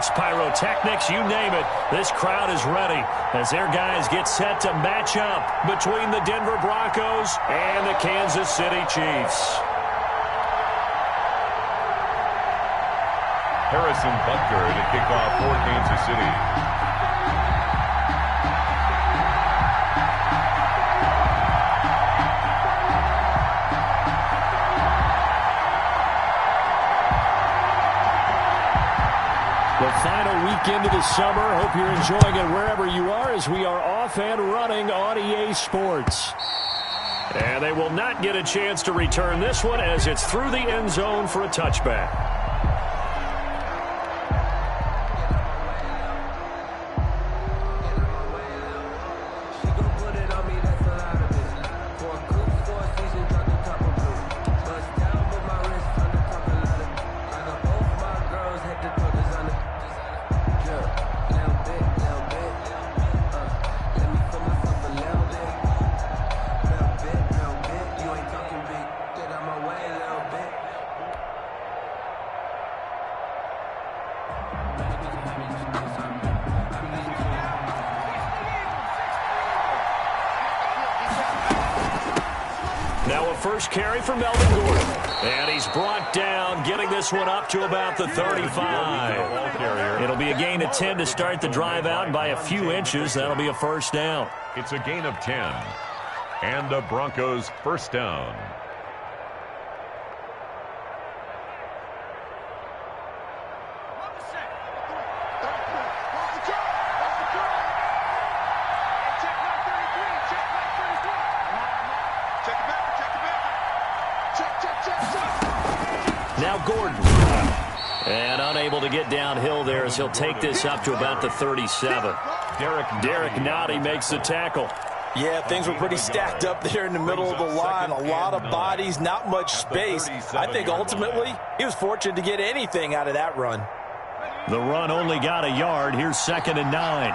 fireworks, pyrotechnics, you name it. This crowd is ready as their guys get set to match up between the Denver Broncos and the Kansas City Chiefs. Harrison Butker to kick off for Kansas City. The final weekend of the summer. Hope you're enjoying it wherever you are as we are off and running on EA Sports. And they will not get a chance to return this one as it's through the end zone for a touchback. Now a first carry for Melvin Gordon. And he's brought down, getting this one up to about the 35. It'll be a gain of 10 to start the drive out by a few inches. That'll be a first down. It's a gain of 10. And the Broncos first down. Now Gordon. And unable to get downhill there as he'll take this up to about the 37. Derek Nottie makes the tackle. Yeah, things were pretty stacked up there in the middle of the line. A lot of bodies, not much space. I think ultimately he was fortunate to get anything out of that run. The run only got a yard. Here's 2nd and 9.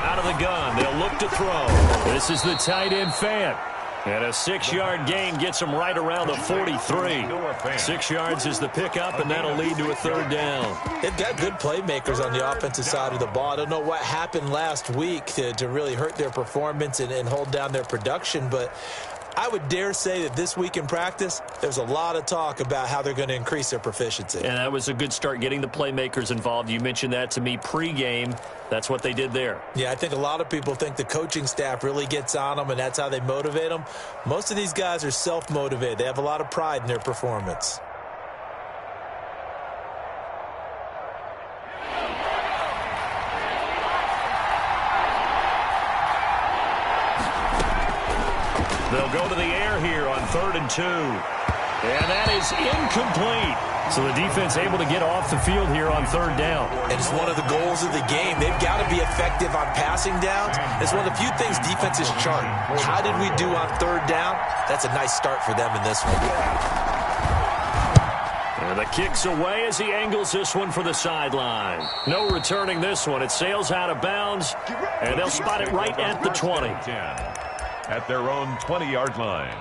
Out of the gun. They'll look to throw. This is the tight end fan. And a 6-yard gain gets him right around the 43. 6 yards is the pickup, and that'll lead to a third down. They've got good playmakers on the offensive side of the ball. I don't know what happened last week to really hurt their performance and hold down their production, but I would dare say that this week in practice, there's a lot of talk about how they're going to increase their proficiency. And that was a good start getting the playmakers involved. You mentioned that to me pregame. That's what they did there. Yeah, I think a lot of people think the coaching staff really gets on them, and that's how they motivate them. Most of these guys are self-motivated. They have a lot of pride in their performance. They'll go to the air here on 3rd and 2. And that is incomplete. So the defense able to get off the field here on 3rd down. And it's one of the goals of the game. They've got to be effective on passing downs. It's one of the few things defenses chart. How did we do on 3rd down? That's a nice start for them in this one. And the kick's away as he angles this one for the sideline. No returning this one. It sails out of bounds, and they'll spot it right at the 20. At their own 20-yard line.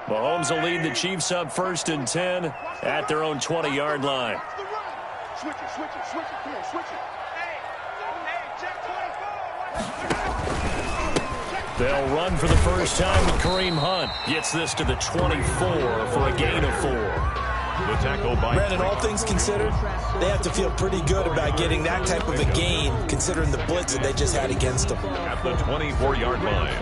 Mahomes will lead the Chiefs up 1st and 10 at their own 20-yard line. Switch it. Come on, switch it. They'll run for the first time with Kareem Hunt. Gets this to the 24 for a gain of 4. The tackle by Brandon, all things considered, they have to feel pretty good about getting that type of a gain, considering the blitz that they just had against them. At the 24-yard line.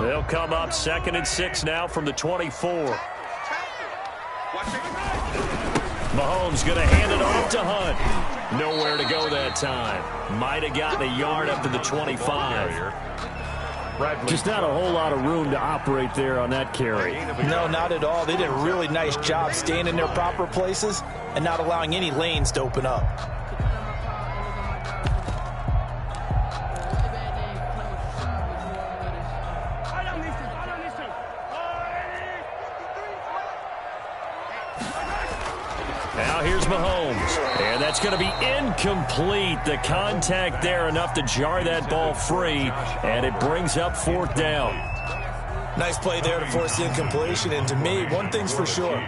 They'll come up 2nd and 6 now from the 24. Mahomes going to hand it off to Hunt. Nowhere to go that time. Might have gotten a yard up to the 25. Just not a whole lot of room to operate there on that carry. No, not at all. They did a really nice job staying in their proper places and not allowing any lanes to open up. Now here's Mahomes, and that's going to be incomplete. The contact there enough to jar that ball free, and it brings up 4th down. Nice play there to force the incompletion, and to me, one thing's for sure.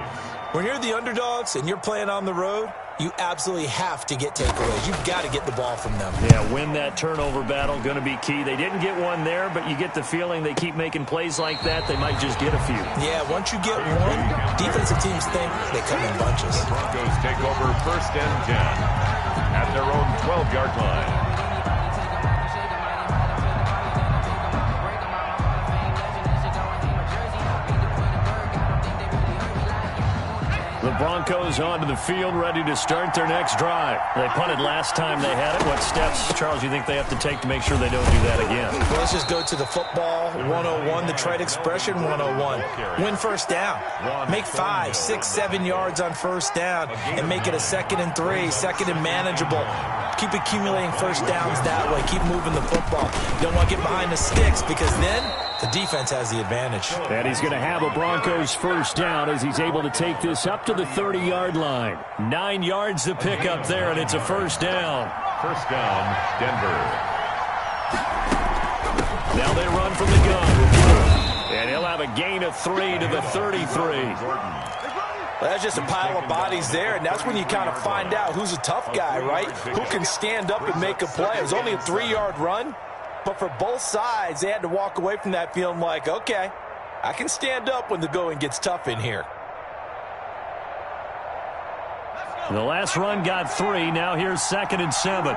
When you're the underdogs and you're playing on the road, you absolutely have to get takeaways. You've got to get the ball from them. Yeah, win that turnover battle, going to be key. They didn't get one there, but you get the feeling they keep making plays like that, they might just get a few. Yeah, once you get one, defensive teams think they come in bunches. The Broncos take over 1st and 10 at their own 12-yard line. The Broncos onto the field, ready to start their next drive. They punted last time they had it. What steps, Charles, you think they have to take to make sure they don't do that again? Well, let's just go to the football 101, the trite expression 101. Win 1st down. Make 5, 6, 7 yards on 1st down and make it a 2nd and 3, 2nd and manageable. Keep accumulating 1st downs that way. Keep moving the football. You don't want to get behind the sticks because then the defense has the advantage. And he's going to have a Broncos 1st down as he's able to take this up to the 30-yard line. 9 yards to pick up there, and it's a 1st down. 1st down, Denver. Now they run from the gun. And he'll have a gain of 3 to the 33. Well, that's just a pile of bodies there, and that's when you kind of find out who's a tough guy, right? Who can stand up and make a play. It was only a 3-yard run, but for both sides, they had to walk away from that feeling like, okay, I can stand up when the going gets tough in here. The last run got 3. Now here's 2nd and 7.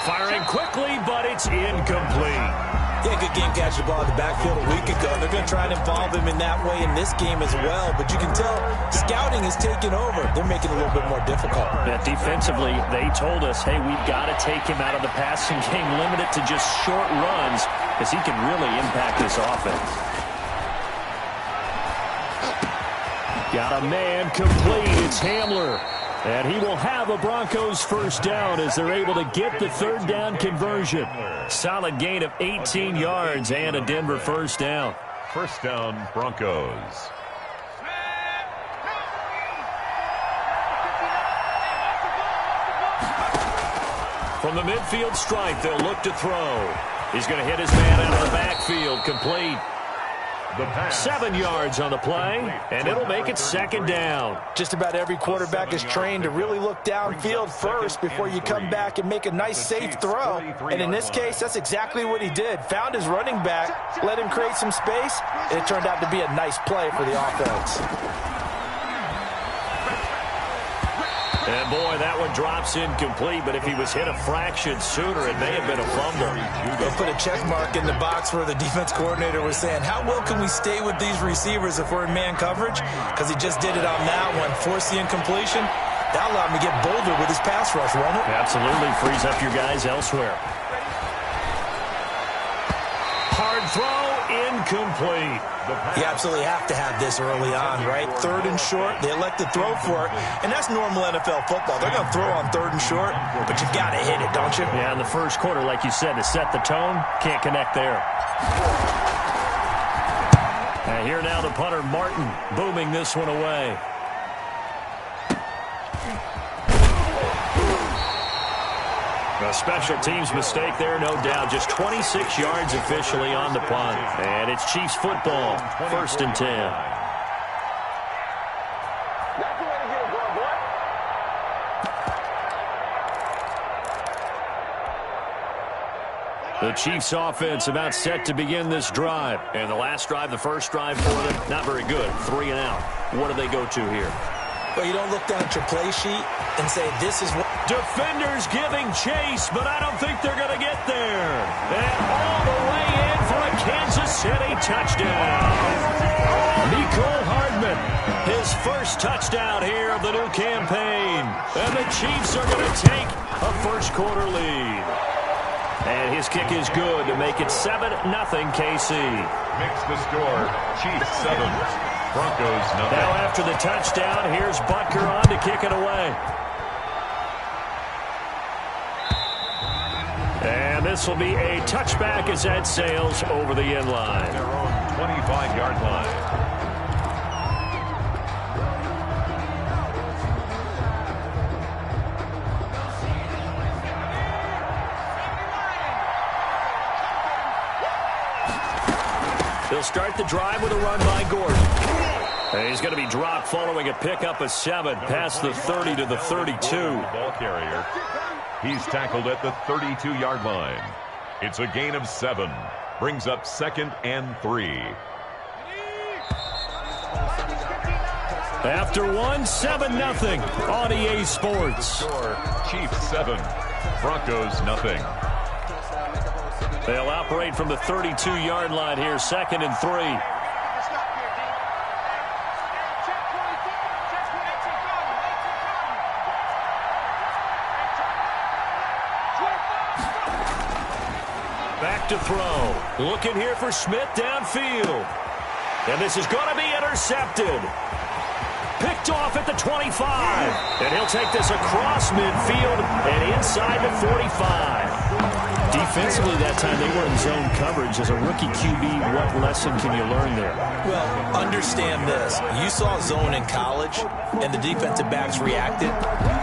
Firing quickly, but it's incomplete. Yeah, good game catching the ball in the backfield a week ago. They're going to try and involve him in that way in this game as well. But you can tell scouting is taking over. They're making it a little bit more difficult. Yeah, defensively, they told us, hey, we've got to take him out of the passing game, limit it to just short runs, because he can really impact this offense. Got a man complete. It's Hamler. And he will have a Broncos 1st down as they're able to get the 3rd down conversion. Solid gain of 18 yards and a Denver 1st down. 1st down, Broncos. From the midfield stripe, they'll look to throw. He's going to hit his man out of the backfield, complete. 7 yards on the play, and it'll make it 2nd down. Just about every quarterback is trained to really look downfield first before you come back and make a nice, safe throw. And in this case, that's exactly what he did. Found his running back, let him create some space, and it turned out to be a nice play for the offense. And, boy, that one drops incomplete, but if he was hit a fraction sooner, it may have been a fumble. They'll put a check mark in the box where the defense coordinator was saying, how well can we stay with these receivers if we're in man coverage? Because he just did it on that one. Force the incompletion. That allowed him to get bolder with his pass rush, won't it? Absolutely. Frees up your guys elsewhere. Hard throw, incomplete. You absolutely have to have this early on, right? 3rd and short, they elect to throw for it, and that's normal NFL football. They're going to throw on 3rd and short, but you've got to hit it, don't you? Yeah, in the 1st quarter, like you said, to set the tone, can't connect there. And here now the punter, Martin, booming this one away. A special teams mistake there, no doubt. Just 26 yards officially on the punt. And it's Chiefs football, 1st and 10. The Chiefs offense about set to begin this drive. And the last drive, the first drive for them, not very good. 3 and out. What do they go to here? Well, you don't look down at your play sheet and say, this is what... Defenders giving chase, but I don't think they're going to get there. And all the way in for a Kansas City touchdown. Nicole Hardman, his first touchdown here of the new campaign. And the Chiefs are going to take a first-quarter lead. And his kick is good to make it 7-0 KC. Makes the score. Chiefs 7, Broncos nothing. Now after the touchdown, here's Butker on to kick it away. And this will be a touchback as that sails over the end line. Their own 25-yard line. They'll start the drive with a run by Gordon. And he's going to be dropped following a pickup of 7 past the 30 to the 32. Ball carrier. He's tackled at the 32-yard line. It's a gain of 7. Brings up 2nd and 3. After 1, 7-0 on EA Sports. Chiefs 7, Broncos nothing. They'll operate from the 32-yard line here, 2nd and 3. Back to throw. Looking here for Smith downfield. And this is going to be intercepted. Picked off at the 25. And he'll take this across midfield and inside the 45. Defensively that time, they were in zone coverage. As a rookie QB, what lesson can you learn there? Well, understand this. You saw zone in college, and the defensive backs reacted,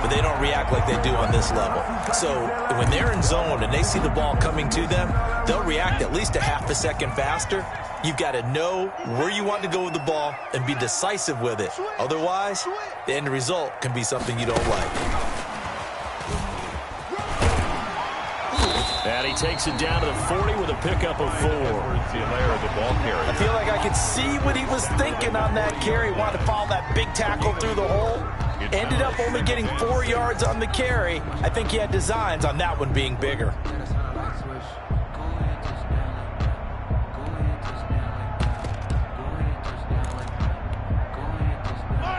but they don't react like they do on this level. So when they're in zone and they see the ball coming to them, they'll react at least a half a second faster. You've got to know where you want to go with the ball and be decisive with it. Otherwise, the end result can be something you don't like. And he takes it down to the 40 with a pickup of 4. I feel like I could see what he was thinking on that carry. Wanted to follow that big tackle through the hole. Ended up only getting 4 yards on the carry. I think he had designs on that one being bigger.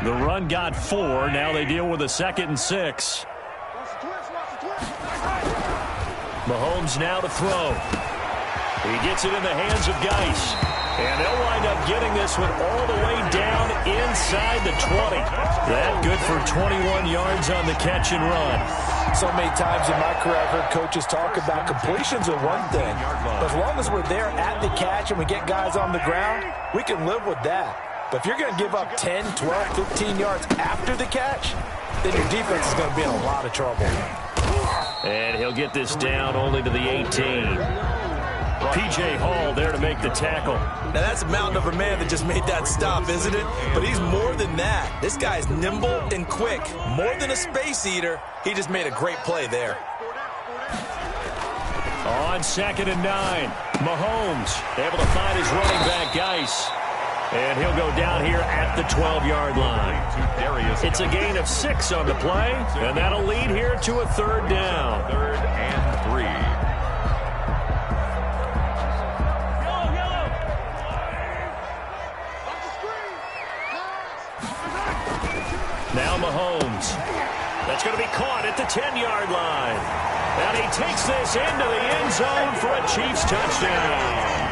The run got 4. Now they deal with a 2nd and 6. Mahomes now to throw. He gets it in the hands of Geis. And they'll wind up getting this one all the way down inside the 20. That good for 21 yards on the catch and run. So many times in my career I've heard coaches talk about completions are one thing. But as long as we're there at the catch and we get guys on the ground, we can live with that. But if you're going to give up 10, 12, 15 yards after the catch, then your defense is going to be in a lot of trouble. And he'll get this down only to the 18. P.J. Hall there to make the tackle. Now that's a mountain of a man that just made that stop, isn't it? But he's more than that. This guy's nimble and quick. More than a space eater. He just made a great play there. On 2nd and 9, Mahomes able to find his running back, Geis. And he'll go down here at the 12-yard line. It's a gain of 6 on the play, and that'll lead here to a 3rd down. 3rd and 3. Now Mahomes. That's going to be caught at the 10-yard line. And he takes this into the end zone for a Chiefs touchdown.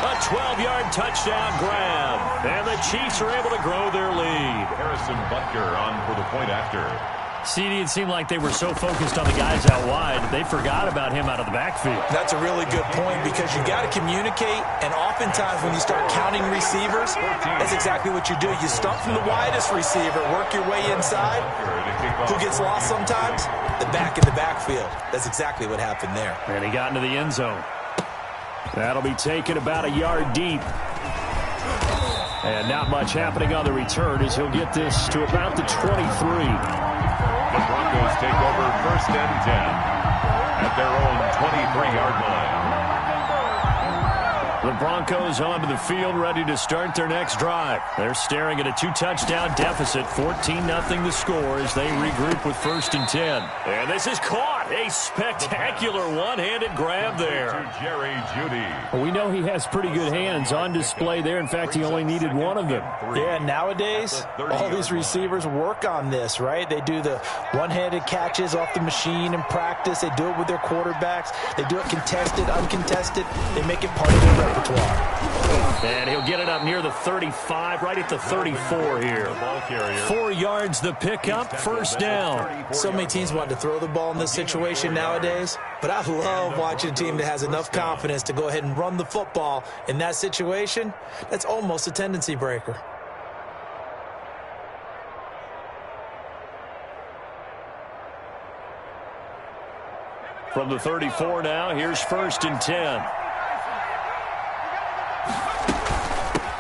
A 12-yard touchdown grab. And the Chiefs are able to grow their lead. Harrison Butker on for the point after. CD, it seemed like they were so focused on the guys out wide, they forgot about him out of the backfield. That's a really good point because you got to communicate, and oftentimes when you start counting receivers, that's exactly what you do. You start from the widest receiver, work your way inside. Who gets lost sometimes? The back in the backfield. That's exactly what happened there. And he got into the end zone. That'll be taken about a yard deep. And not much happening on the return as he'll get this to about the 23. The Broncos take over 1st and 10 at their own 23-yard line. The Broncos onto the field, ready to start their next drive. They're staring at a 2-touchdown deficit, 14-0 the score as they regroup with 1st and 10. And this is caught. A spectacular one-handed grab there. To Jerry Jeudy. Well, we know he has pretty good hands on display there. In fact, he only needed one of them. Yeah, nowadays, all these receivers work on this, right? They do the one-handed catches off the machine in practice. They do it with their quarterbacks. They do it contested, uncontested. They make it part of their repertoire. And he'll get it up near the 35, right at the 34 here. 4 yards the pickup, first down. So many teams want to throw the ball in this situation nowadays, but I love watching a team that has enough confidence to go ahead and run the football in that situation. That's almost a tendency breaker. From the 34 now, here's 1st and 10.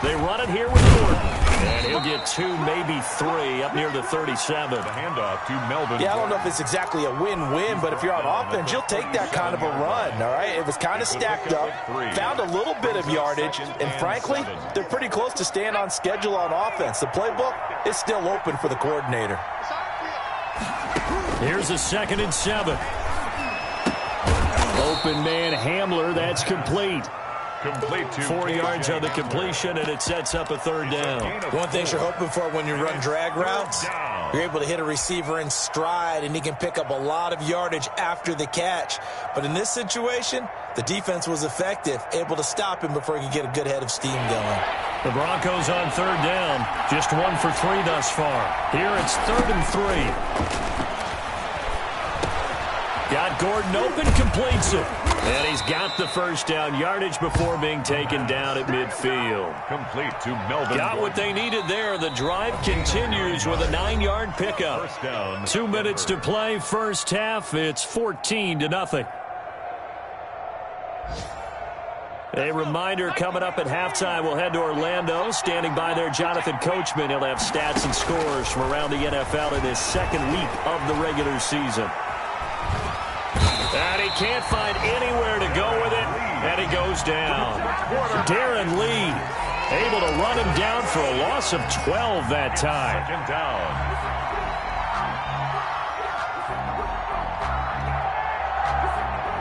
They run it here with Gordon. And he'll get 2, maybe 3 up near the 37. The handoff to Melvin. Yeah, I don't know if it's exactly a win-win, but if you're on offense, you'll take that kind of a run, all right? It was kind of stacked up, found a little bit of yardage, and frankly, they're pretty close to staying on schedule on offense. The playbook is still open for the coordinator. Here's a 2nd and 7. Open man Hamler, that's complete. Complete to 4 yards on the completion, and it sets up a 3rd down. One thing you're hoping for when you run drag routes, you're able to hit a receiver in stride, and he can pick up a lot of yardage after the catch. But in this situation, the defense was effective, able to stop him before he could get a good head of steam going. The Broncos on 3rd down, just 1 for 3 thus far. Here it's 3rd and 3. Got Gordon open, completes it. And he's got the first down yardage before being taken down at midfield. Complete to Melvin. Got what they needed there. The drive continues with a 9-yard pickup. 2 minutes to play, first half. It's 14-0. A reminder coming up at halftime. We'll head to Orlando. Standing by there, Jonathan Coachman. He'll have stats and scores from around the NFL in his 2nd week of the regular season. And he can't find anywhere to go with it, and he goes down. Darren Lee able to run him down for a loss of 12 that time. 2nd down.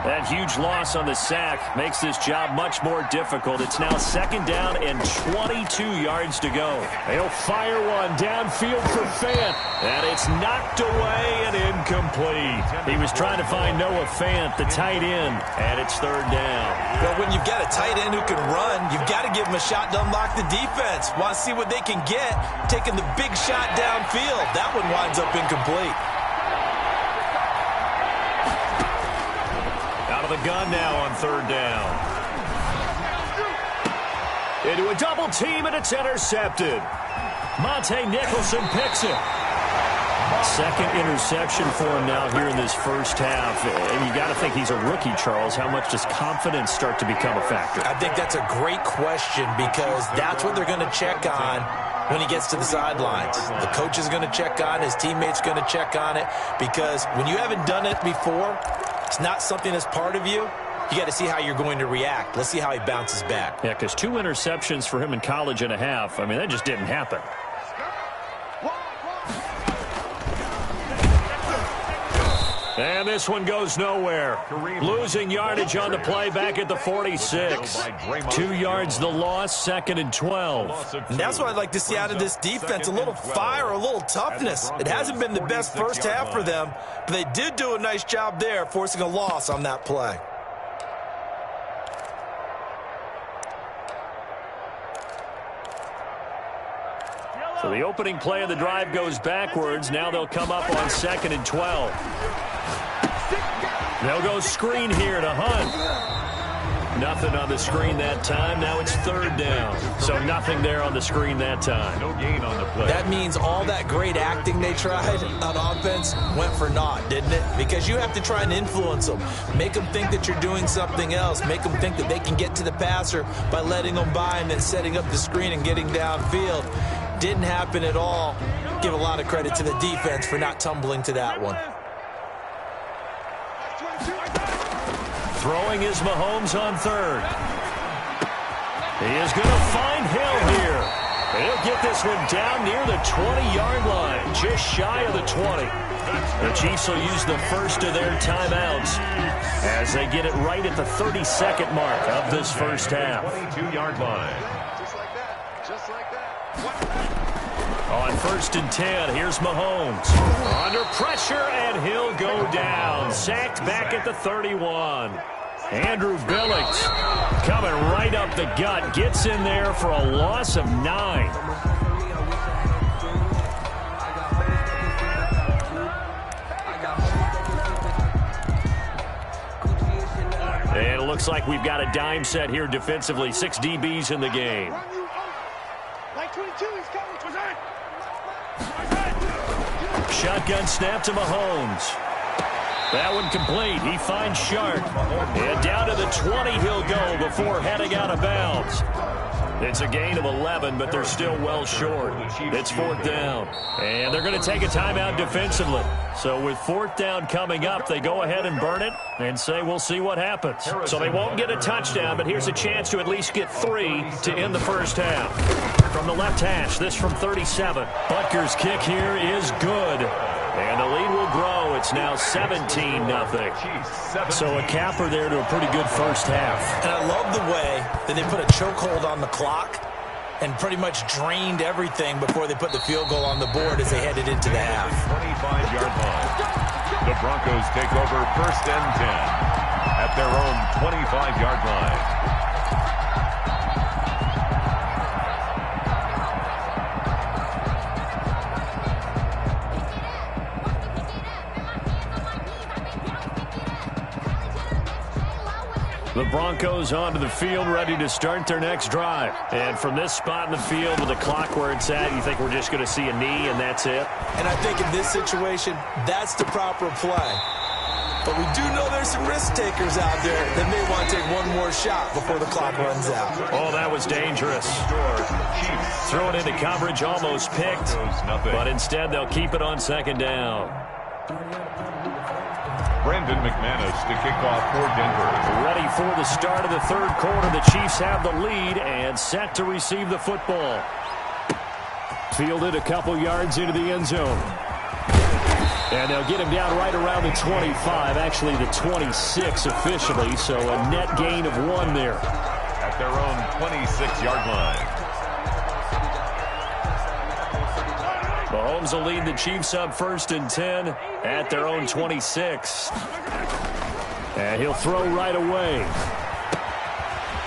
That huge loss on the sack makes this job much more difficult. It's now 2nd down and 22 yards to go. They'll fire one downfield for Fant, and it's knocked away and incomplete. He was trying to find Noah Fant, the tight end, and it's 3rd down. Well, when you've got a tight end who can run, you've got to give him a shot to unlock the defense. Want to see what they can get, taking the big shot downfield. That one winds up incomplete. The gun now on 3rd down. Into a double team, and it's intercepted. Monte Nicholson picks it. 2nd interception for him now here in this first half. And you got to think he's a rookie, Charles. How much does confidence start to become a factor? I think that's a great question because that's what they're going to check on when he gets to the sidelines. The coach is going to check on, his teammate's going to check on it, because when you haven't done it before, it's not something that's part of you. You got to see how you're going to react. Let's see how he bounces back. Yeah, because 2 interceptions for him in college and a half. I mean, that just didn't happen. And this one goes nowhere. Losing yardage on the play back at the 46. 2 yards the loss, 2nd and 12. And that's what I'd like to see out of this defense, a little fire, a little toughness. It hasn't been the best first half for them, but they did do a nice job there, forcing a loss on that play. So the opening play of the drive goes backwards. Now they'll come up on 2nd and 12. They'll go screen here to Hunt. Nothing on the screen that time. Now it's 3rd down. So nothing there on the screen that time. No gain on the play. That means all that great acting they tried on offense went for naught, didn't it? Because you have to try and influence them. Make them think that you're doing something else. Make them think that they can get to the passer by letting them by and then setting up the screen and getting downfield. Didn't happen at all. Give a lot of credit to the defense for not tumbling to that one. Throwing is Mahomes on 3rd. He is going to find Hill here. He'll get this one down near the 20-yard line, just shy of the 20. The Chiefs will use the first of their timeouts as they get it right at the 32nd mark of this first half. 22-yard line. Just like that. Just like that. On 1st and 10, here's Mahomes. Under pressure, and he'll go down. Sacked back at the 31. Andrew Billings coming right up the gut. Gets in there for a loss of 9. And it looks like we've got a dime set here defensively. 6 DBs in the game. Like 22, he's coming. Shotgun snap to Mahomes. That one complete. He finds Sharp. And down to the 20 he'll go before heading out of bounds. It's a gain of 11, but they're still well short. It's 4th down. And they're going to take a timeout defensively. So with 4th down coming up, they go ahead and burn it and say we'll see what happens. So they won't get a touchdown, but here's a chance to at least get 3 to end the first half. From the left hash, this from 37. Butker's kick here is good. And the lead will grow. It's now 17-0. So a capper there to a pretty good first half. And I love the way that they put a chokehold on the clock and pretty much drained everything before they put the field goal on the board as they headed into the half. 25-yard line. The Broncos take over 1st and 10 at their own 25-yard line. The Broncos onto the field, ready to start their next drive. And from this spot in the field with the clock where it's at, you think we're just going to see a knee and that's it? And I think in this situation, that's the proper play. But we do know there's some risk takers out there that may want to take one more shot before the clock runs out. Oh, that was dangerous. Throw it into coverage, almost picked. But instead, they'll keep it on 2nd down. Brandon McManus to kick off for Denver. Ready for the start of the 3rd quarter. The Chiefs have the lead and set to receive the football. Fielded a couple yards into the end zone. And they'll get him down right around the 25, actually the 26 officially, so a net gain of 1 there. At their own 26-yard line. Mahomes will lead the Chiefs up 1st and 10 at their own 26. And he'll throw right away.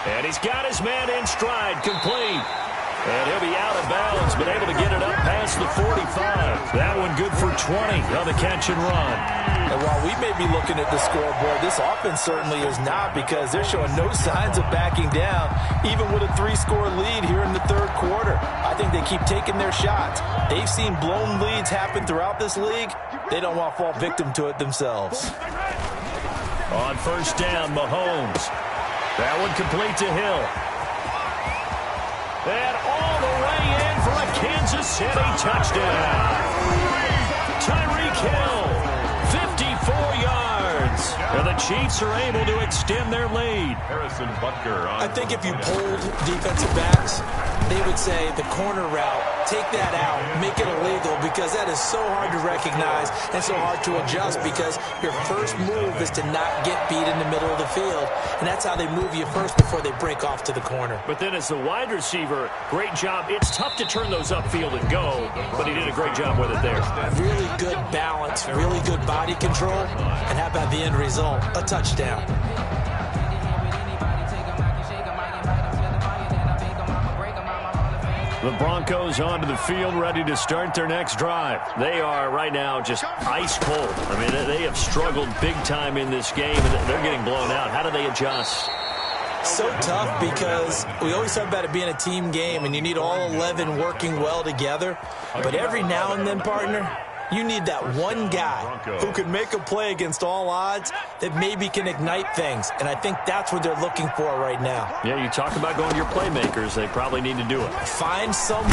And he's got his man in stride, complete. And he'll be out of bounds, but able to get it up past the 45. That one good for 20 on the catch and run. And while we may be looking at the scoreboard, this offense certainly is not, because they're showing no signs of backing down, even with a 3-score lead here in the 3rd quarter. I think they keep taking their shots. They've seen blown leads happen throughout this league. They don't want to fall victim to it themselves. On 1st down, Mahomes. That one complete to Hill. And all the way in for a Kansas City touchdown. Tyreek Hill, 54 yards. And the Chiefs are able to extend their lead. Harrison Butker on. I think if you polled defensive backs, they would say the corner route, take that out, make it illegal, because that is so hard to recognize and so hard to adjust, because your first move is to not get beat in the middle of the field, and that's how they move you first before they break off to the corner. But then as the wide receiver, great job. It's tough to turn those upfield and go, but he did a great job with it there. Really good balance, really good body control, and how about the end result? A touchdown. The Broncos onto the field, ready to start their next drive. They are right now just ice cold. I mean, they have struggled big time in this game, and they're getting blown out. How do they adjust? So tough, because we always talk about it being a team game, and you need all 11 working well together. But every now and then, partner, you need that one guy who can make a play against all odds that maybe can ignite things. And I think that's what they're looking for right now. Yeah, you talk about going to your playmakers. They probably need to do it. Find someone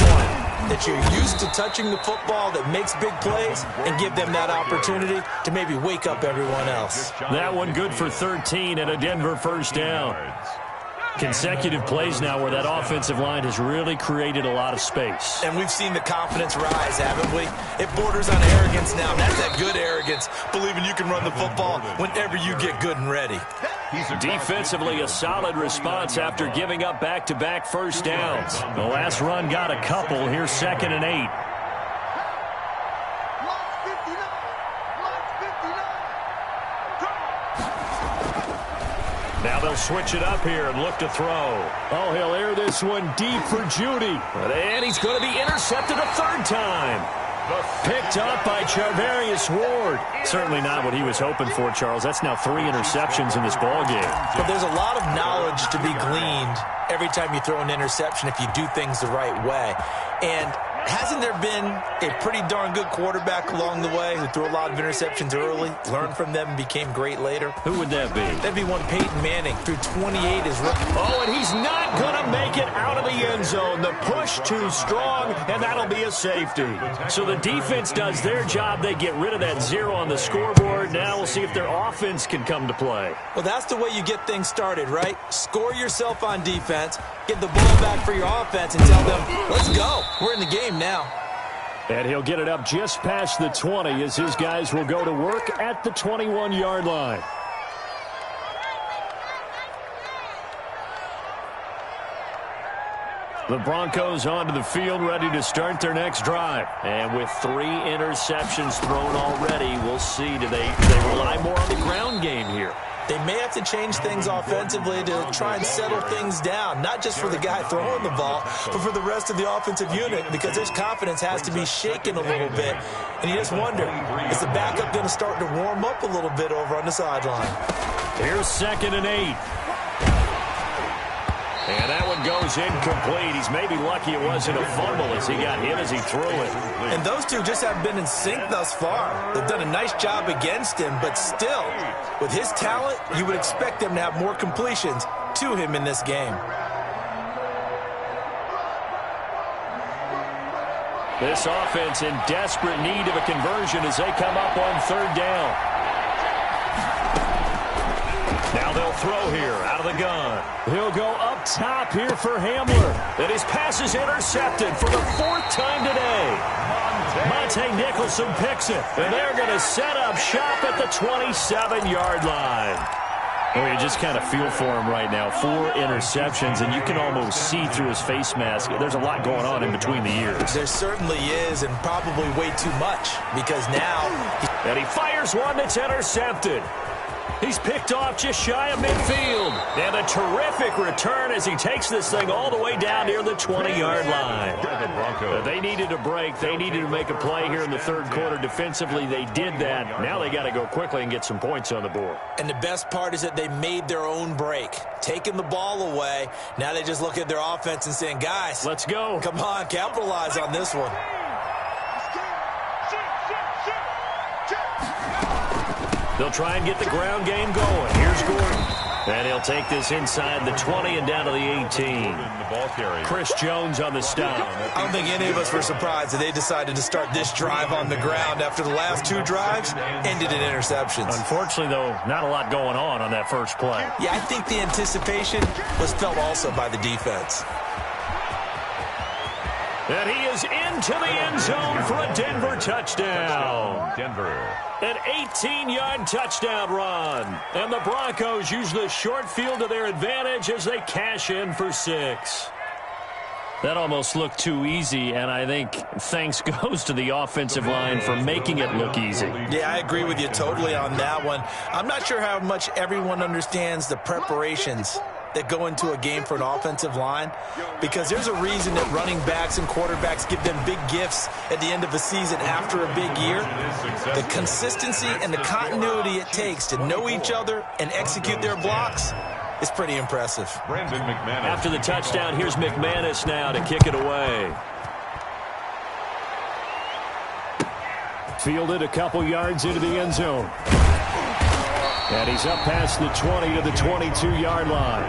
that you're used to touching the football that makes big plays and give them that opportunity to maybe wake up everyone else. That one good for 13 and a Denver 1st down. Consecutive plays now where that offensive line has really created a lot of space. And we've seen the confidence rise, haven't we? It borders on arrogance now. That's that good arrogance, believing you can run the football whenever you get good and ready. Defensively, a solid response after giving up back-to-back first downs. The last run got a couple. Here's 2nd and 8. Now they'll switch it up here and look to throw. Oh, he'll air this one deep for Judy. And he's going to be intercepted a third time. Picked up by Charvarius Ward. Certainly not what he was hoping for, Charles. That's now 3 interceptions in this ballgame. But there's a lot of knowledge to be gleaned every time you throw an interception if you do things the right way. And hasn't there been a pretty darn good quarterback along the way who threw a lot of interceptions early, learned from them, and became great later? Who would that be? That'd be one Peyton Manning, threw 28 as rookie. Oh, and he's not going to make it out of the end zone. The push too strong, and that'll be a safety. So the defense does their job. They get rid of that 0 on the scoreboard. Now we'll see if their offense can come to play. Well, that's the way you get things started, right? Score yourself on defense, get the ball back for your offense, and tell them, let's go. We're in the game now. And he'll get it up just past the 20 as his guys will go to work at the 21-yard line. The Broncos onto the field, ready to start their next drive. And with 3 interceptions thrown already, we'll see. Do they rely more on the ground game here? They may have to change things offensively to try and settle things down, not just for the guy throwing the ball, but for the rest of the offensive unit, because his confidence has to be shaken a little bit. And you just wonder, is the backup going to start to warm up a little bit over on the sideline? Here's 2nd and 8. And that one goes incomplete. He's maybe lucky it wasn't a fumble as he got hit as he threw it. And those two just haven't been in sync thus far. They've done a nice job against him, but still, with his talent, you would expect them to have more completions to him in this game. This offense in desperate need of a conversion as they come up on 3rd down. Now they'll throw here out of the gun. He'll go up top here for Hamler. And his pass is intercepted for the 4th time today. Monte Nicholson picks it. And they're going to set up shop at the 27-yard line. Oh, you just kind of feel for him right now. 4 interceptions, and you can almost see through his face mask. There's a lot going on in between the ears. There certainly is, and probably way too much, because now... And he fires one that's intercepted. He's picked off just shy of midfield. And a terrific return as he takes this thing all the way down near the 20-yard line. They needed a break. They needed to make a play here in the 3rd quarter. Defensively, they did that. Now they got to go quickly and get some points on the board. And the best part is that they made their own break, taking the ball away. Now they just look at their offense and saying, guys, let's go. Come on, capitalize on this one. They'll try and get the ground game going. Here's Gordon. And he'll take this inside the 20 and down to the 18. Chris Jones on the stop. I don't think any of us were surprised that they decided to start this drive on the ground after the last 2 drives ended in interceptions. Unfortunately, though, not a lot going on that first play. Yeah, I think the anticipation was felt also by the defense. And he is into the end zone for a Denver touchdown. An 18-yard touchdown run. And the Broncos use the short field to their advantage as they cash in for 6. That almost looked too easy, and I think thanks goes to the offensive line for making it look easy. Yeah, I agree with you totally on that one. I'm not sure how much everyone understands the preparations that go into a game for an offensive line, because there's a reason that running backs and quarterbacks give them big gifts at the end of a season after a big year. The consistency and the continuity it takes to know each other and execute their blocks is pretty impressive. After the touchdown, here's McManus now to kick it away. Fielded a couple yards into the end zone. And he's up past the 20 to the 22-yard line.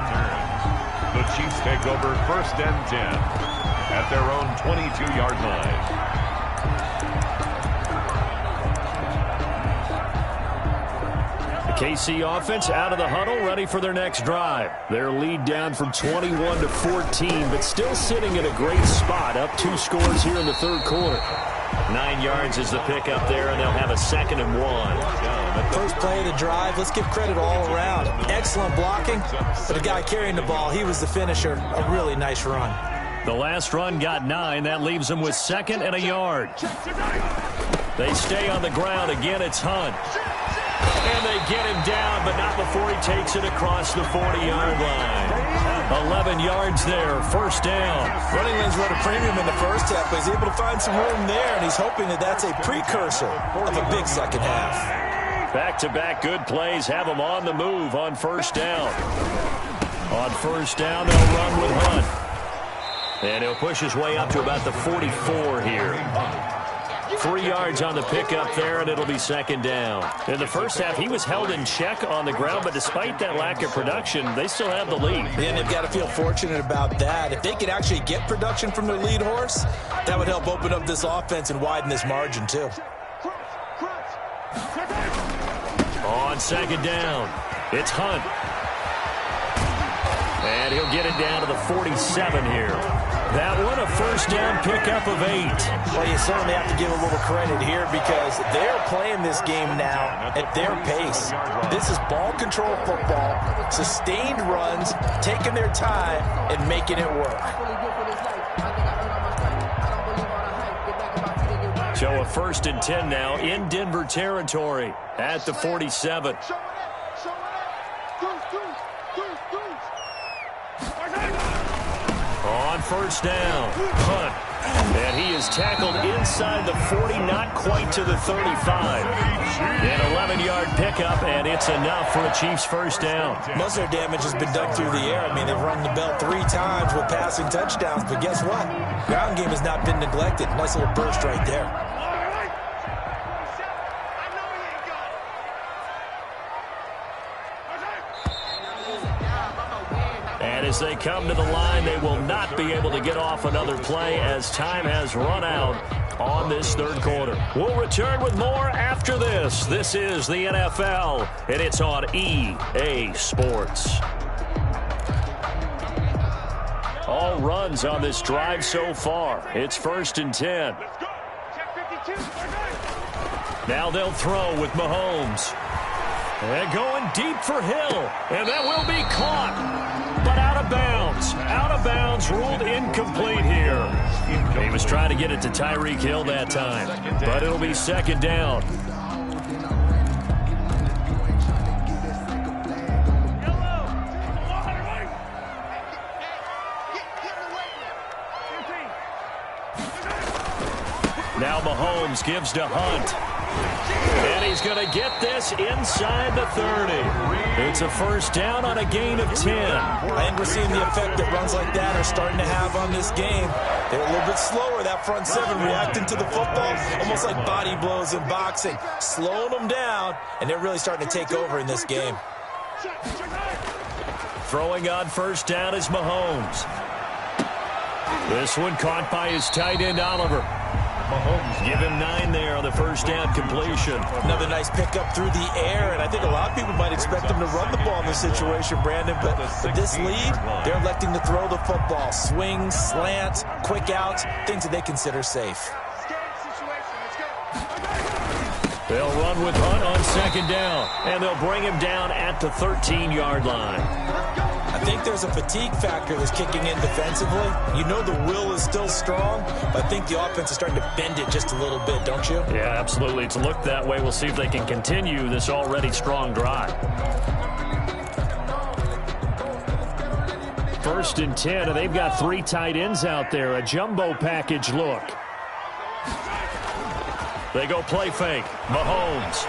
The Chiefs take over 1st and 10 at their own 22-yard line. The KC offense out of the huddle, ready for their next drive. Their lead down from 21 to 14, but still sitting in a great spot, up 2 scores here in the third quarter. 9 yards is the pickup there, and they'll have a 2nd and 1. First play of the drive, let's give credit all around. Excellent blocking, but the guy carrying the ball, he was the finisher. A really nice run. The last run got 9. That leaves them with 2nd and a yard. They stay on the ground. Again, it's Hunt. And they get him down, but not before he takes it across the 40-yard line. 11 yards there, first down. Running lanes were at a premium in the first half, but he's able to find some room there, and he's hoping that that's a precursor of a big second half. Back-to-back good plays have him on the move on first down. On first down, they'll run with Hunt. And he'll push his way up to about the 44 here. 3 yards on the pickup there, and it'll be 2nd down. In the first half, he was held in check on the ground, but despite that lack of production, they still have the lead. And they've got to feel fortunate about that. If they could actually get production from their lead horse, that would help open up this offense and widen this margin, too. On 2nd down, it's Hunt. And he'll get it down to the 47 here. That one, a first down pickup of 8. Well, you certainly have to give a little credit here because they're playing this game now at their pace. This is ball control football, sustained runs, taking their time, and making it work. So a 1st and 10 now in Denver territory at the 47. On first down, Hunt. And he is tackled inside the 40, not quite to the 35. An 11-yard pickup, and it's enough for a Chiefs first down. Most of their damage has been done through the air. I mean, they've rung the bell 3 times with passing touchdowns, but guess what? Ground game has not been neglected. Nice little burst right there. And as they come to the line, they will not be able to get off another play as time has run out on this third quarter. We'll return with more after this. This is the NFL, and it's on EA Sports. All runs on this drive so far. It's 1st and 10. Now they'll throw with Mahomes. And going deep for Hill. And that will be caught. But out of bounds. Out of bounds, ruled incomplete here. He was trying to get it to Tyreek Hill that time. But it'll be 2nd down. Now Mahomes gives to Hunt. And he's going to get this inside the 30. It's a first down on a gain of 10. I think we're seeing the effect that runs like that are starting to have on this game. They're a little bit slower, that front 7, reacting to the football, almost like body blows in boxing, slowing them down, and they're really starting to take over in this game. Throwing on first down is Mahomes. This one caught by his tight end, Oliver. Mahomes give him 9 there on the first down completion. Another nice pickup through the air, and I think a lot of people might expect them to run the ball in this situation, Brandon, but with this lead, they're electing to throw the football. Swings, slants, quick outs, things that they consider safe. They'll run with Hunt on 2nd down, and they'll bring him down at the 13-yard line. I think there's a fatigue factor that's kicking in defensively. You know the will is still strong, but I think the offense is starting to bend it just a little bit, don't you? Yeah, absolutely. It's looked that way. We'll see if they can continue this already strong drive. 1st and 10, and they've got 3 tight ends out there. A jumbo package look. They go play fake. Mahomes.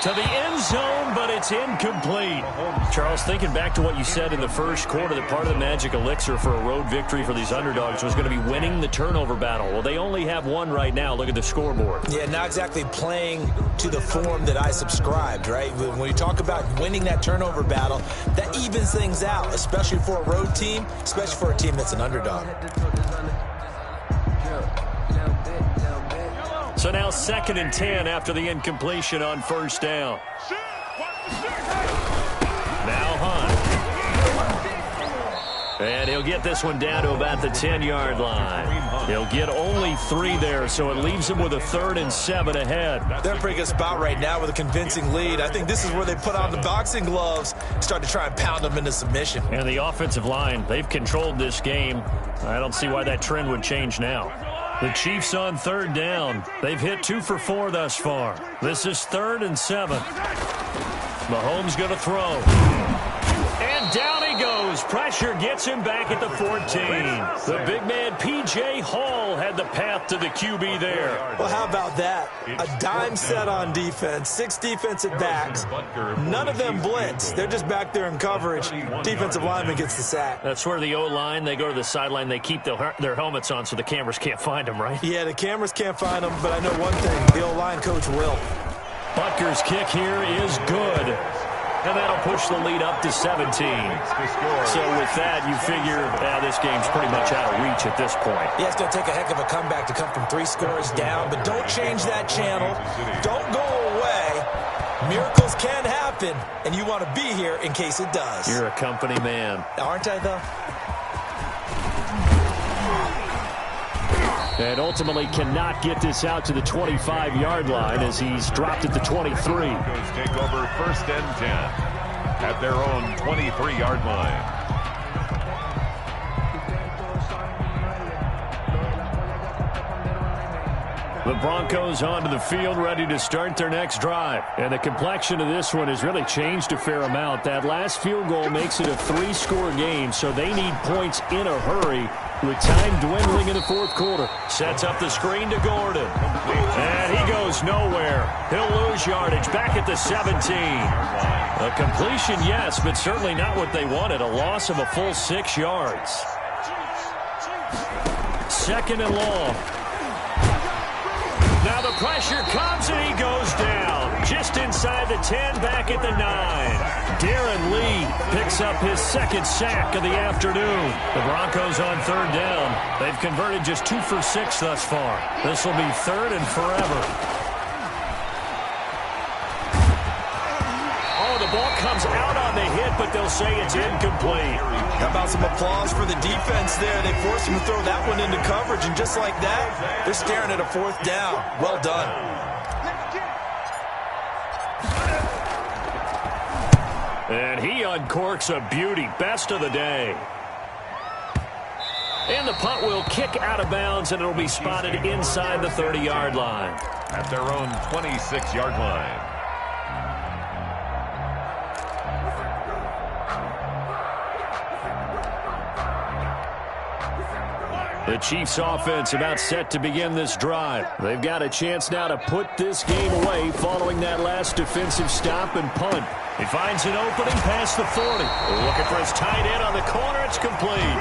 To the end zone, but it's incomplete. Charles, thinking back to what you said in the first quarter, that part of the magic elixir for a road victory for these underdogs was going to be winning the turnover battle. Well, they only have 1 right now. Look at the scoreboard. Yeah, not exactly playing to the form that I subscribed, right? When you talk about winning that turnover battle, that evens things out, especially for a road team, especially for a team that's an underdog. So now 2nd and 10 after the incompletion on first down. Now Hunt. And he'll get this one down to about the 10-yard line. He'll get only 3 there, so it leaves him with a 3rd and 7 ahead. They're in a pretty good spot right now with a convincing lead. I think this is where they put on the boxing gloves, start to try and pound them into submission. And the offensive line, they've controlled this game. I don't see why that trend would change now. The Chiefs on 3rd down. They've hit 2 for 4 thus far. This is 3rd and 7. Mahomes going to throw. And down he goes. Pressure gets him back at the 14. The big man, P.J. Hall, had the path to the QB there. Well, how about that? A dime set on defense, 6 defensive backs. None of them blitz. They're just back there in coverage. Defensive lineman gets the sack. That's where the O-line, they go to the sideline, they keep their helmets on so the cameras can't find them, right? Yeah, the cameras can't find them, but I know one thing. The O-line coach will. Butker's kick here is good. And that'll push the lead up to 17. So with that, you figure this game's pretty much out of reach at this point. Yeah, it's going to take a heck of a comeback to come from 3 scores down, but don't change that channel. Don't go away. Miracles can happen, and you want to be here in case it does. You're a company man. Aren't I, though? And ultimately cannot get this out to the 25-yard line as he's dropped at the 23. Take over 1st and 10 at their own 23-yard line. The Broncos onto the field, ready to start their next drive. And the complexion of this one has really changed a fair amount. That last field goal makes it a 3-score game, so they need points in a hurry with time dwindling in the 4th quarter. Sets up the screen to Gordon. And he goes nowhere. He'll lose yardage back at the 17. A completion, yes, but certainly not what they wanted. A loss of a full 6 yards. 2nd and long. Now the pressure comes and he goes down. Just inside the 10, back at the 9. Darren Lee picks up his 2nd sack of the afternoon. The Broncos on 3rd down. They've converted just 2 for 6 thus far. This will be 3rd and forever. Oh, the ball comes out on the hit, but they'll say it's incomplete. How about some applause for the defense there? They forced him to throw that one into coverage, and just like that, they're staring at a 4th down. Well done. And he uncorks a beauty. Best of the day. And the punt will kick out of bounds, and it'll be spotted inside the 30-yard line. At their own 26-yard line. The Chiefs offense about set to begin this drive. They've got a chance now to put this game away following that last defensive stop and punt. He finds an opening past the 40. Looking for his tight end on the corner. It's complete.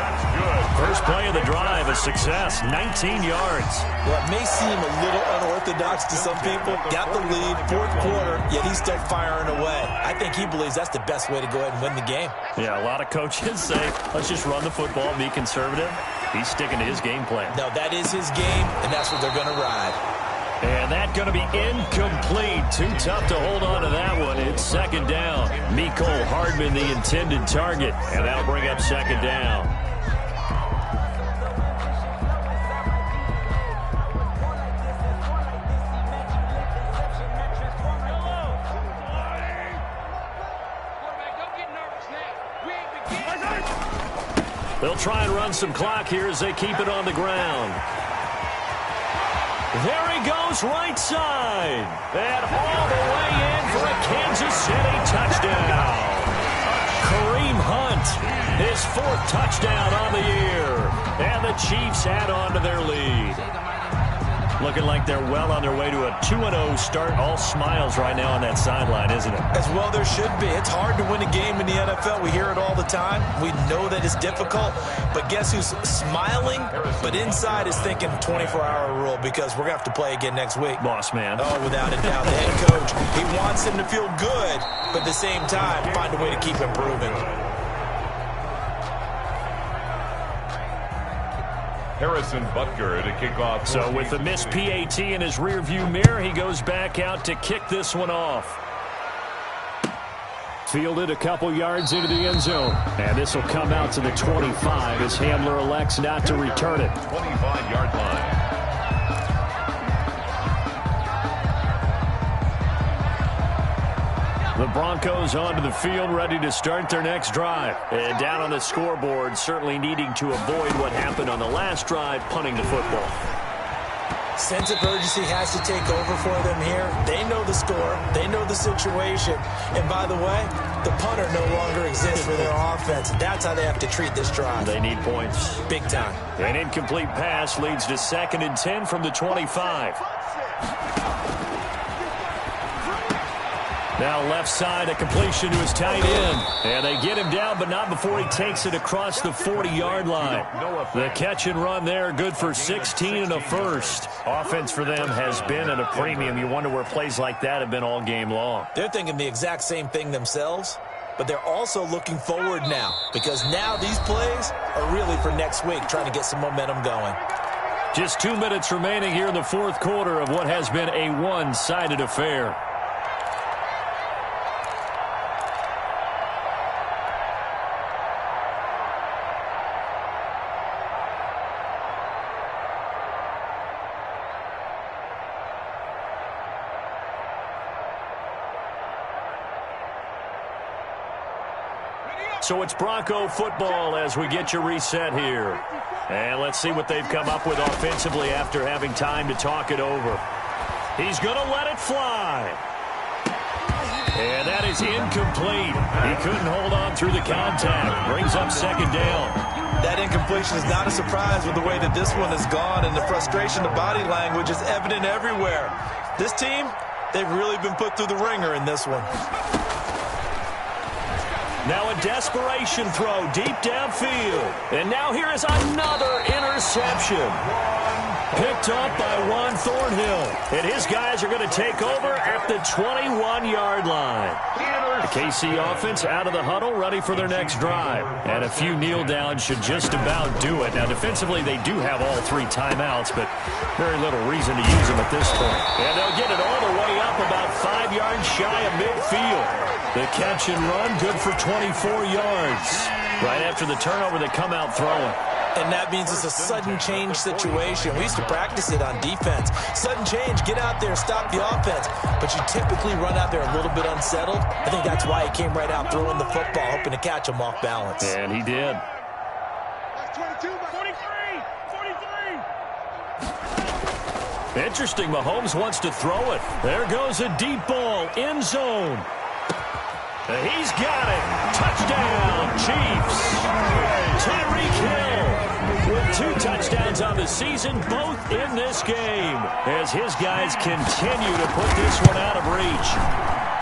First play of the drive, a success, 19 yards. Well, it may seem a little unorthodox to some people. Got the lead, 4th quarter, yet he's still firing away. I think he believes that's the best way to go ahead and win the game. Yeah, a lot of coaches say, let's just run the football, be conservative. He's sticking to his game plan. No, that is his game, and that's what they're going to ride. And that going to be incomplete. Too tough to hold on to that one. It's 2nd down. Mecole Hardman, the intended target. And that'll bring up 2nd down. They'll try and run some clock here as they keep it on the ground. There he goes, right side. And all the way in for a Kansas City touchdown. Kareem Hunt, his 4th touchdown on the year. And the Chiefs add on to their lead. Looking like they're well on their way to a 2-0 start. All smiles right now on that sideline, isn't it? As well there should be. It's hard to win a game in the NFL. We hear it all the time. We know that it's difficult. But guess who's smiling? But inside is thinking 24-hour rule because we're going to have to play again next week. Boss man. Oh, without a doubt. The head coach, he wants him to feel good, but at the same time, find a way to keep improving. Harrison Butker to kick off. So with the missed PAT in his rearview mirror, he goes back out to kick this one off. Fielded a couple yards into the end zone. And this will come out to the 25 as Hamler elects not to return it. 25-yard line. The Broncos onto the field, ready to start their next drive. And down on the scoreboard, certainly needing to avoid what happened on the last drive, punting the football. Sense of urgency has to take over for them here. They know the score. They know the situation. And by the way, the punter no longer exists for their offense. That's how they have to treat this drive. They need points. Big time. An incomplete pass leads to 2nd and 10 from the 25. Now left side, a completion to his tight end. And they get him down, but not before he takes it across the 40-yard line. The catch and run there, good for 16 and a first. Offense for them has been at a premium. You wonder where plays like that have been all game long. They're thinking the exact same thing themselves, but they're also looking forward now, because now these plays are really for next week, trying to get some momentum going. Just 2 minutes remaining here in the fourth quarter of what has been a one-sided affair. So it's Bronco football as we get you reset here. And let's see what they've come up with offensively after having time to talk it over. He's going to let it fly. And that is incomplete. He couldn't hold on through the contact. Brings up 2nd down. That incompletion is not a surprise with the way that this one has gone, and the frustration, the body language is evident everywhere. This team, they've really been put through the ringer in this one. Now a desperation throw deep downfield. And now here is another interception. Picked up by Juan Thornhill. And his guys are going to take over at the 21-yard line. The KC offense out of the huddle, ready for their next drive. And a few kneel downs should just about do it. Now defensively they do have all 3 timeouts, but very little reason to use them at this point. And they'll get it all the way up about 5 yards shy of midfield. The catch and run, good for 24 yards. Right after the turnover, they come out throwing. And that means it's a sudden change situation. We used to practice it on defense. Sudden change, get out there, stop the offense. But you typically run out there a little bit unsettled. I think that's why he came right out throwing the football, hoping to catch him off balance. And he did. 22, 43. Interesting, Mahomes wants to throw it. There goes a deep ball, end zone. He's got it. Touchdown, Chiefs. Tyreek Hill with 2 touchdowns on the season, both in this game, as his guys continue to put this one out of reach.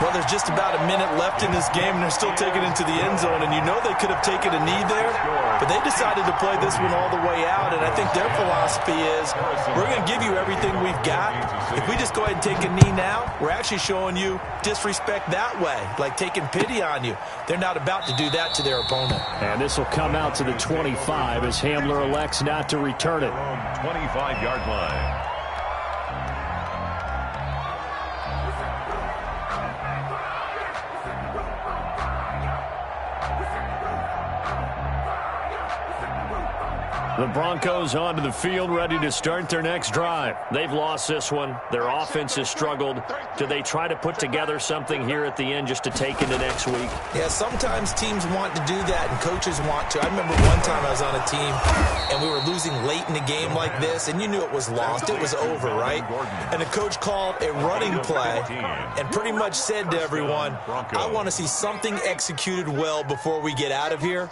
Well, there's just about a minute left in this game, and they're still taking it into the end zone. And you know they could have taken a knee there, but they decided to play this one all the way out. And I think their philosophy is, we're going to give you everything we've got. If we just go ahead and take a knee now, we're actually showing you disrespect that way, like taking pity on you. They're not about to do that to their opponent. And this will come out to the 25 as Hamler elects not to return it. 25-yard line. The Broncos onto the field, ready to start their next drive. They've lost this one. Their offense has struggled. Do they try to put together something here at the end just to take into next week? Yeah, sometimes teams want to do that, and coaches want to. I remember one time I was on a team, and we were losing late in a game like this, and you knew it was lost. It was over, right? And the coach called a running play and pretty much said to everyone, I want to see something executed well before we get out of here.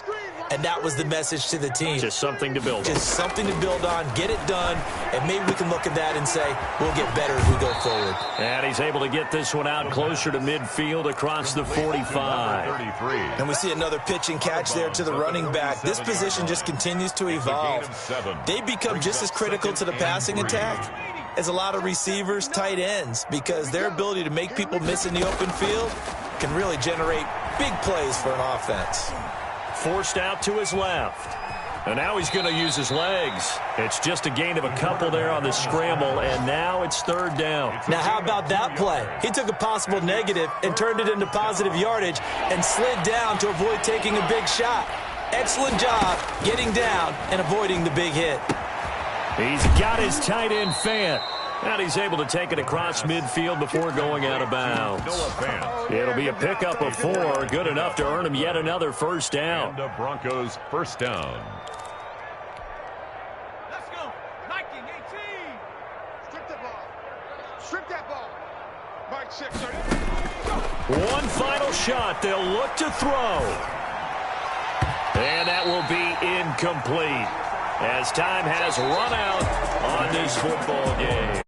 And that was the message to the team. Just something to build on. Just something to build on, get it done, and maybe we can look at that and say, we'll get better as we go forward. And he's able to get this one out closer to midfield across the 45. And we see another pitch and catch there to the running back. This position just continues to evolve. They become just as critical to the passing attack as a lot of receivers, tight ends, because their ability to make people miss in the open field can really generate big plays for an offense. Forced out to his left. And now he's going to use his legs. It's just a gain of a couple there on the scramble, and now it's third down. Now, how about that play? He took a possible negative and turned it into positive yardage and slid down to avoid taking a big shot. Excellent job getting down and avoiding the big hit. He's got his tight end Fant. And he's able to take it across midfield before going out of bounds. It'll be a pickup of 4, good enough to earn him yet another first down. And the Broncos first down. Let's go. 19, 18. Strip the ball. Strip that ball. Mike 6. One final shot. They'll look to throw. And that will be incomplete, as time has run out on this football game.